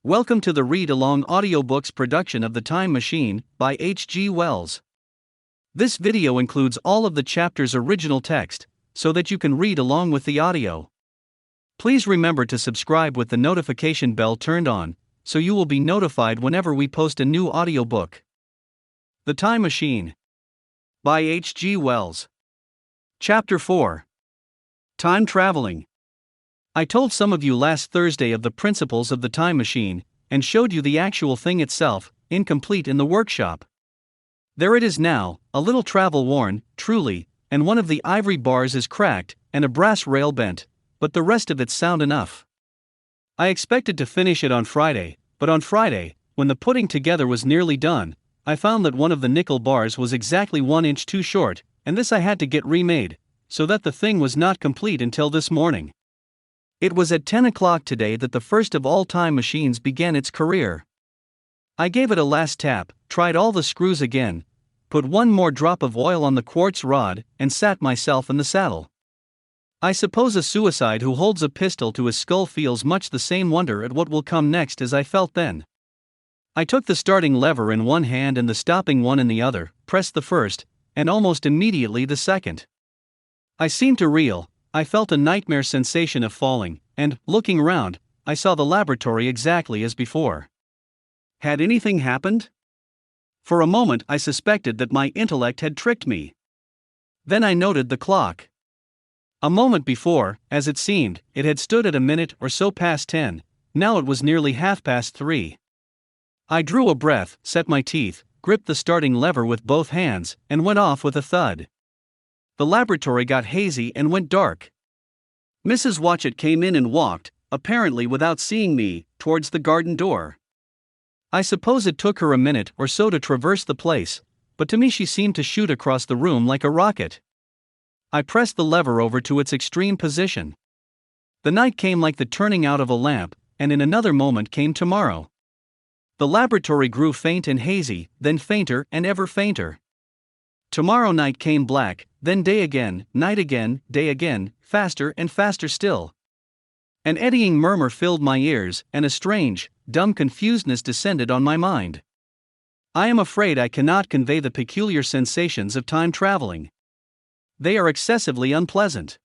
Welcome to the read-along audiobooks production of The Time Machine by H.G. Wells. This video includes all of the chapter's original text, so that you can read along with the audio. Please remember to subscribe with the notification bell turned on, so you will be notified whenever we post a new audiobook. The Time Machine by H.G. Wells. Chapter 4. Time Traveling. I told some of you last Thursday of the principles of the time machine, and showed you the actual thing itself, incomplete in the workshop. There it is now, a little travel-worn, truly, and one of the ivory bars is cracked, and a brass rail bent, but the rest of it's sound enough. I expected to finish it on Friday, but on Friday, when the putting together was nearly done, I found that one of the nickel bars was exactly 1 inch too short, and this I had to get remade, so that the thing was not complete until this morning. It was at 10 o'clock today that the first of all time machines began its career. I gave it a last tap, tried all the screws again, put one more drop of oil on the quartz rod, and sat myself in the saddle. I suppose a suicide who holds a pistol to his skull feels much the same wonder at what will come next as I felt then. I took the starting lever in one hand and the stopping one in the other, pressed the first, and almost immediately the second. I seemed to reel. I felt a nightmare sensation of falling, and, looking round, I saw the laboratory exactly as before. Had anything happened? For a moment I suspected that my intellect had tricked me. Then I noted the clock. A moment before, as it seemed, it had stood at a minute or so past 10, now it was nearly 3:30. I drew a breath, set my teeth, gripped the starting lever with both hands, and went off with a thud. The laboratory got hazy and went dark. Mrs. Watchett came in and walked, apparently without seeing me, towards the garden door. I suppose it took her a minute or so to traverse the place, but to me she seemed to shoot across the room like a rocket. I pressed the lever over to its extreme position. The night came like the turning out of a lamp, and in another moment came tomorrow. The laboratory grew faint and hazy, then fainter and ever fainter. Tomorrow night came black, then day again, night again, day again, faster and faster still. An eddying murmur filled my ears, and a strange, dumb confusedness descended on my mind. I am afraid I cannot convey the peculiar sensations of time traveling. They are excessively unpleasant.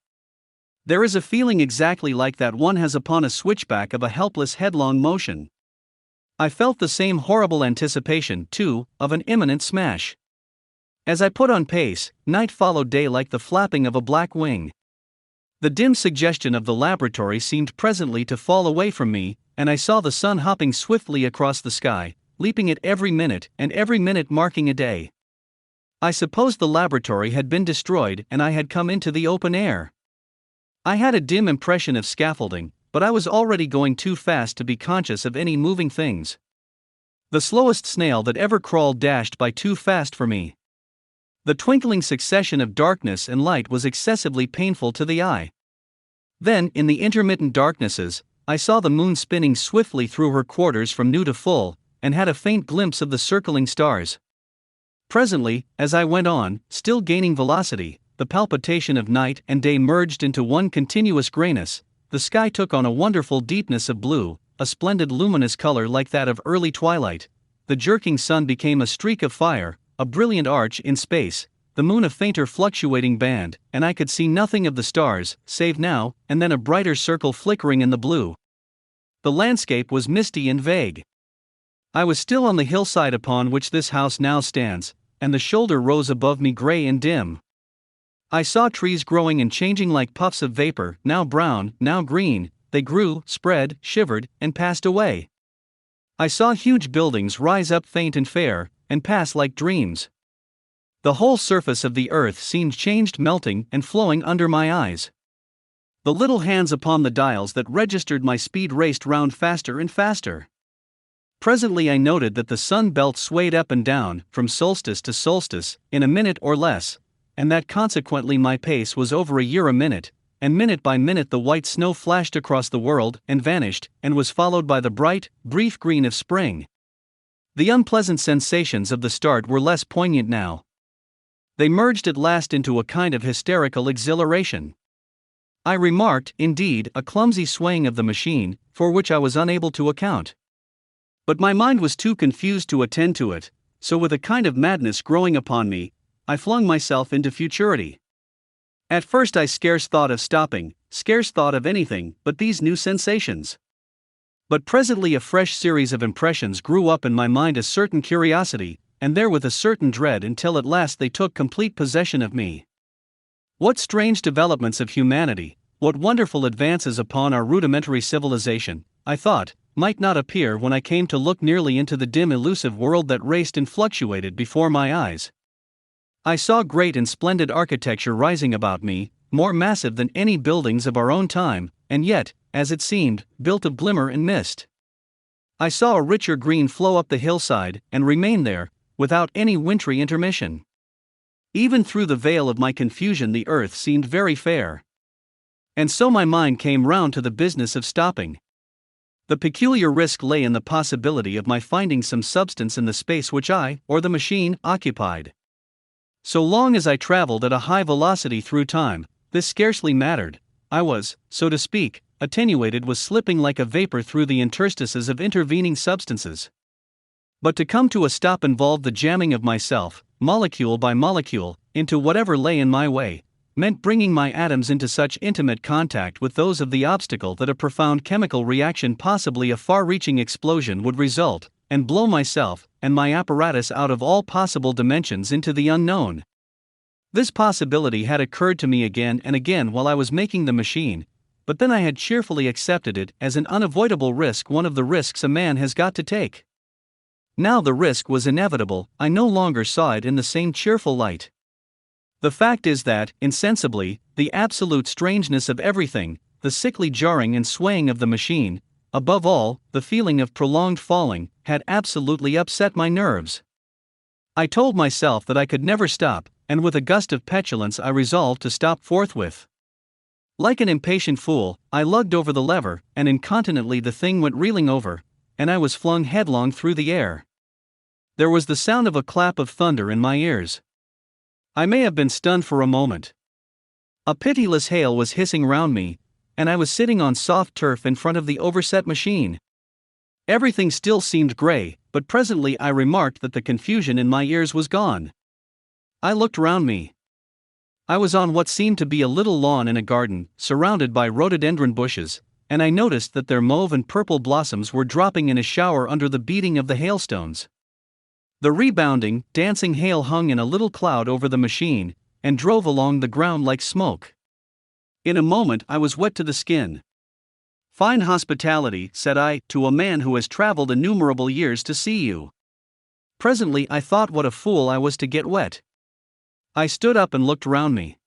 There is a feeling exactly like that one has upon a switchback of a helpless headlong motion. I felt the same horrible anticipation, too, of an imminent smash. As I put on pace, night followed day like the flapping of a black wing. The dim suggestion of the laboratory seemed presently to fall away from me, and I saw the sun hopping swiftly across the sky, leaping at every minute, and every minute marking a day. I supposed the laboratory had been destroyed and I had come into the open air. I had a dim impression of scaffolding, but I was already going too fast to be conscious of any moving things. The slowest snail that ever crawled dashed by too fast for me. The twinkling succession of darkness and light was excessively painful to the eye. Then, in the intermittent darknesses, I saw the moon spinning swiftly through her quarters from new to full, and had a faint glimpse of the circling stars. Presently, as I went on, still gaining velocity, the palpitation of night and day merged into one continuous grayness. The sky took on a wonderful deepness of blue, a splendid luminous color like that of early twilight. The jerking sun became a streak of fire, a brilliant arch in space, the moon a fainter fluctuating band, and I could see nothing of the stars, save now and then a brighter circle flickering in the blue. The landscape was misty and vague. I was still on the hillside upon which this house now stands, and the shoulder rose above me gray and dim. I saw trees growing and changing like puffs of vapor, now brown, now green. They grew, spread, shivered, and passed away. I saw huge buildings rise up faint and fair, and pass like dreams. The whole surface of the earth seemed changed, melting and flowing under my eyes. The little hands upon the dials that registered my speed raced round faster and faster. Presently I noted that the sun belt swayed up and down, from solstice to solstice, in a minute or less, and that consequently my pace was over a year a minute, and minute by minute the white snow flashed across the world and vanished, and was followed by the bright, brief green of spring. The unpleasant sensations of the start were less poignant now. They merged at last into a kind of hysterical exhilaration. I remarked, indeed, a clumsy swaying of the machine, for which I was unable to account. But my mind was too confused to attend to it, so with a kind of madness growing upon me, I flung myself into futurity. At first I scarce thought of stopping, scarce thought of anything but these new sensations. But presently a fresh series of impressions grew up in my mind, a certain curiosity, and therewith a certain dread, until at last they took complete possession of me. What strange developments of humanity, what wonderful advances upon our rudimentary civilization, I thought, might not appear when I came to look nearly into the dim elusive world that raced and fluctuated before my eyes. I saw great and splendid architecture rising about me, more massive than any buildings of our own time, and yet, as it seemed, built of glimmer and mist. I saw a richer green flow up the hillside, and remain there, without any wintry intermission. Even through the veil of my confusion the earth seemed very fair. And so my mind came round to the business of stopping. The peculiar risk lay in the possibility of my finding some substance in the space which I, or the machine, occupied. So long as I traveled at a high velocity through time, this scarcely mattered. I was, so to speak, attenuated, was slipping like a vapor through the interstices of intervening substances. But to come to a stop involved the jamming of myself, molecule by molecule, into whatever lay in my way, meant bringing my atoms into such intimate contact with those of the obstacle that a profound chemical reaction, possibly a far-reaching explosion, would result, and blow myself and my apparatus out of all possible dimensions into the unknown. This possibility had occurred to me again and again while I was making the machine, but then I had cheerfully accepted it as an unavoidable risk, one of the risks a man has got to take. Now the risk was inevitable. I no longer saw it in the same cheerful light. The fact is that, insensibly, the absolute strangeness of everything, the sickly jarring and swaying of the machine, above all, the feeling of prolonged falling, had absolutely upset my nerves. I told myself that I could never stop, and with a gust of petulance I resolved to stop forthwith. Like an impatient fool, I lugged over the lever, and incontinently the thing went reeling over, and I was flung headlong through the air. There was the sound of a clap of thunder in my ears. I may have been stunned for a moment. A pitiless hail was hissing round me, and I was sitting on soft turf in front of the overset machine. Everything still seemed grey, but presently I remarked that the confusion in my ears was gone. I looked round me. I was on what seemed to be a little lawn in a garden, surrounded by rhododendron bushes, and I noticed that their mauve and purple blossoms were dropping in a shower under the beating of the hailstones. The rebounding, dancing hail hung in a little cloud over the machine, and drove along the ground like smoke. In a moment I was wet to the skin. "Fine hospitality," said I, "to a man who has traveled innumerable years to see you." Presently I thought what a fool I was to get wet. I stood up and looked round me.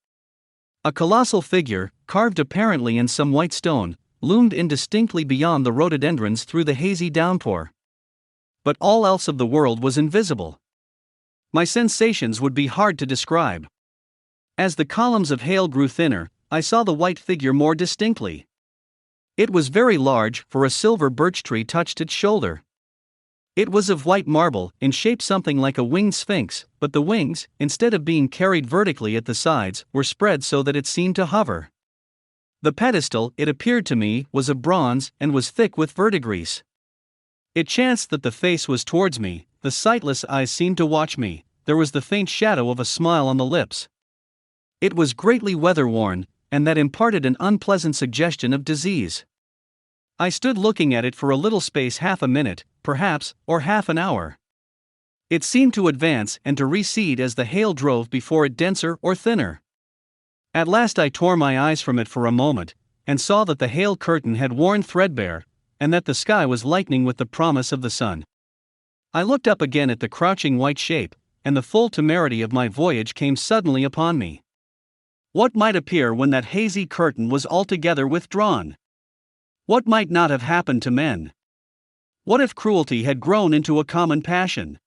A colossal figure, carved apparently in some white stone, loomed indistinctly beyond the rhododendrons through the hazy downpour. But all else of the world was invisible. My sensations would be hard to describe. As the columns of hail grew thinner, I saw the white figure more distinctly. It was very large, for a silver birch tree touched its shoulder. It was of white marble, in shape something like a winged sphinx, but the wings, instead of being carried vertically at the sides, were spread so that it seemed to hover. The pedestal, it appeared to me, was of bronze, and was thick with verdigris. It chanced that the face was towards me, the sightless eyes seemed to watch me, there was the faint shadow of a smile on the lips. It was greatly weather-worn, and that imparted an unpleasant suggestion of disease. I stood looking at it for a little space, half a minute, perhaps, or half an hour. It seemed to advance and to recede as the hail drove before it, denser or thinner. At last I tore my eyes from it for a moment, and saw that the hail curtain had worn threadbare, and that the sky was lightening with the promise of the sun. I looked up again at the crouching white shape, and the full temerity of my voyage came suddenly upon me. What might appear when that hazy curtain was altogether withdrawn? What might not have happened to men? What if cruelty had grown into a common passion?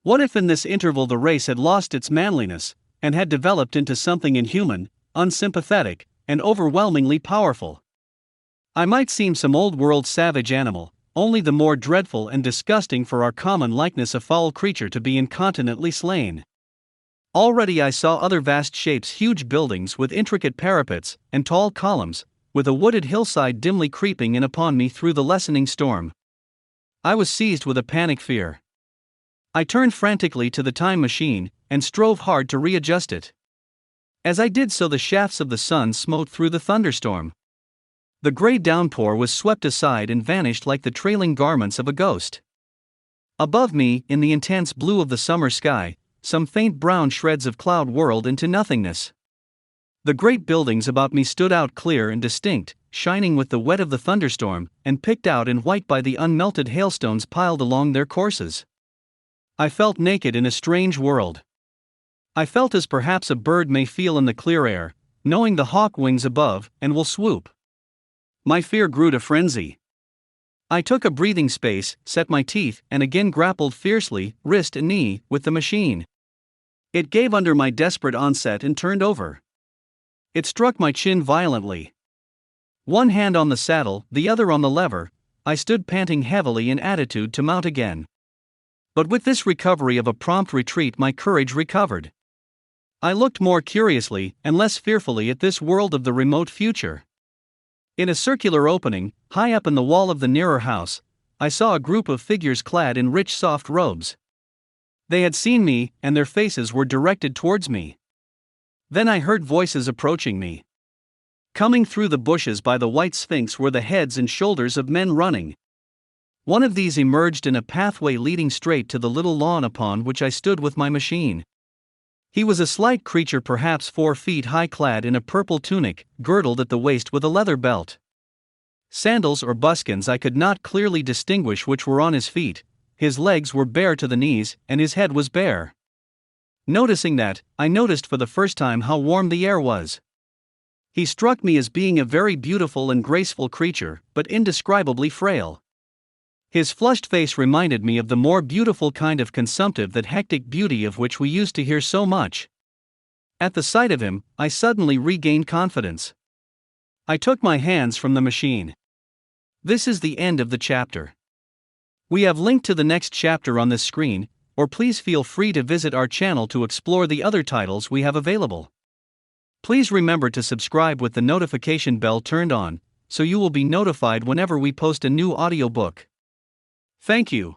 What if in this interval the race had lost its manliness, and had developed into something inhuman, unsympathetic, and overwhelmingly powerful? I might seem some old-world savage animal, only the more dreadful and disgusting for our common likeness, a foul creature to be incontinently slain. Already I saw other vast shapes, huge buildings with intricate parapets and tall columns, with a wooded hillside dimly creeping in upon me through the lessening storm. I was seized with a panic fear. I turned frantically to the time machine and strove hard to readjust it. As I did so, the shafts of the sun smote through the thunderstorm. The gray downpour was swept aside and vanished like the trailing garments of a ghost. Above me, in the intense blue of the summer sky, some faint brown shreds of cloud whirled into nothingness. The great buildings about me stood out clear and distinct, shining with the wet of the thunderstorm, and picked out in white by the unmelted hailstones piled along their courses. I felt naked in a strange world. I felt as perhaps a bird may feel in the clear air, knowing the hawk wings above and will swoop. My fear grew to frenzy. I took a breathing space, set my teeth, and again grappled fiercely, wrist and knee, with the machine. It gave under my desperate onset and turned over. It struck my chin violently. One hand on the saddle, the other on the lever, I stood panting heavily in attitude to mount again. But with this recovery of a prompt retreat, my courage recovered. I looked more curiously and less fearfully at this world of the remote future. In a circular opening, high up in the wall of the nearer house, I saw a group of figures clad in rich soft robes. They had seen me, and their faces were directed towards me. Then I heard voices approaching me. Coming through the bushes by the white sphinx were the heads and shoulders of men running. One of these emerged in a pathway leading straight to the little lawn upon which I stood with my machine. He was a slight creature, perhaps 4 feet high, clad in a purple tunic, girdled at the waist with a leather belt. Sandals or buskins I could not clearly distinguish which were on his feet. His legs were bare to the knees, and his head was bare. Noticing that, I noticed for the first time how warm the air was. He struck me as being a very beautiful and graceful creature, but indescribably frail. His flushed face reminded me of the more beautiful kind of consumptive, that hectic beauty of which we used to hear so much. At the sight of him, I suddenly regained confidence. I took my hands from the machine. This is the end of the chapter. We have linked to the next chapter on this screen, or please feel free to visit our channel to explore the other titles we have available. Please remember to subscribe with the notification bell turned on, so you will be notified whenever we post a new audiobook. Thank you.